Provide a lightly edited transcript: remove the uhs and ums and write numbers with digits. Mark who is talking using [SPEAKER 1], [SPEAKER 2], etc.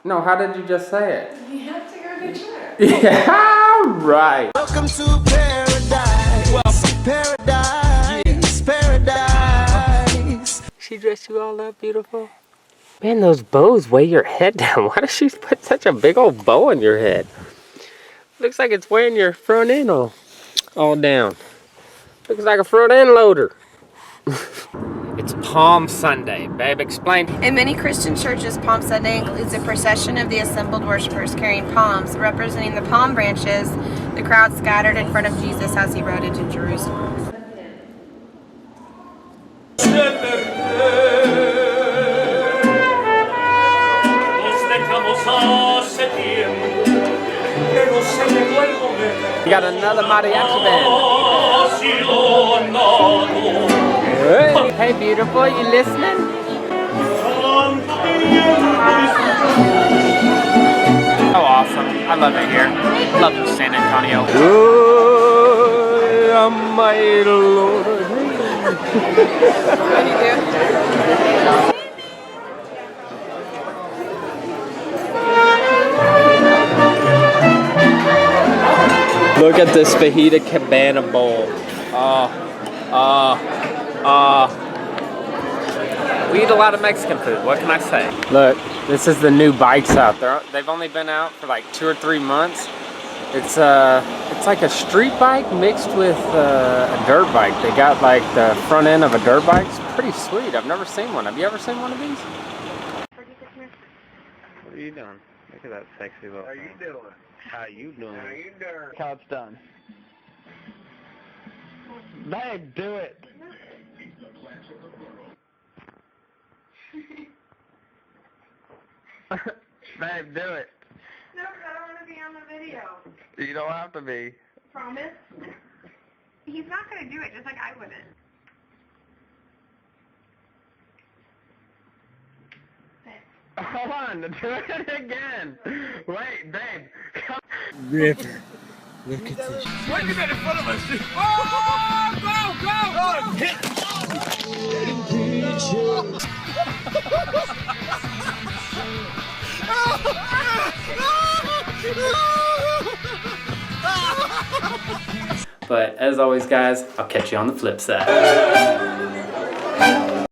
[SPEAKER 1] No, how did you just say it?
[SPEAKER 2] You have to go to church.
[SPEAKER 1] Yeah, right.
[SPEAKER 3] Welcome to paradise. Welcome paradise. Paradise.
[SPEAKER 1] She dressed you all up beautiful. Man, those bows weigh your head down. Why does she put such a big old bow on your head? Looks like it's weighing your front end all down. Looks like a front end loader. It's Palm Sunday. Babe, explain.
[SPEAKER 2] In many Christian churches, Palm Sunday includes a procession of the assembled worshipers carrying palms, representing the palm branches, the crowd scattered in front of Jesus as he rode into Jerusalem.
[SPEAKER 1] You got another mariachi band. Hey, beautiful, you listening? Oh, awesome. I love it here. Love San Antonio.
[SPEAKER 2] What do you do?
[SPEAKER 1] Look at this fajita cabana bowl. We eat a lot of Mexican food. What can I say? Look, this is the new bikes out there. They've only been out for like 2 or 3 months. It's like a street bike mixed with a dirt bike. They got like the front end of a dirt bike. It's pretty sweet. I've never seen one. Have you ever seen one of these? What are you doing? Look at that sexy little thing. How you doing? How you doing? How it's done. Babe, do it. Babe, do it.
[SPEAKER 2] No, I don't want to be on the video.
[SPEAKER 1] You don't have to be.
[SPEAKER 2] Promise? He's not going to do it, just like I wouldn't.
[SPEAKER 1] Hold on, do it again. Wait, babe. Come.
[SPEAKER 3] River. Look at this.
[SPEAKER 4] Wait a minute in front of us. Oh, go, go! Hit.
[SPEAKER 1] But as always, guys, I'll catch you on the flip side.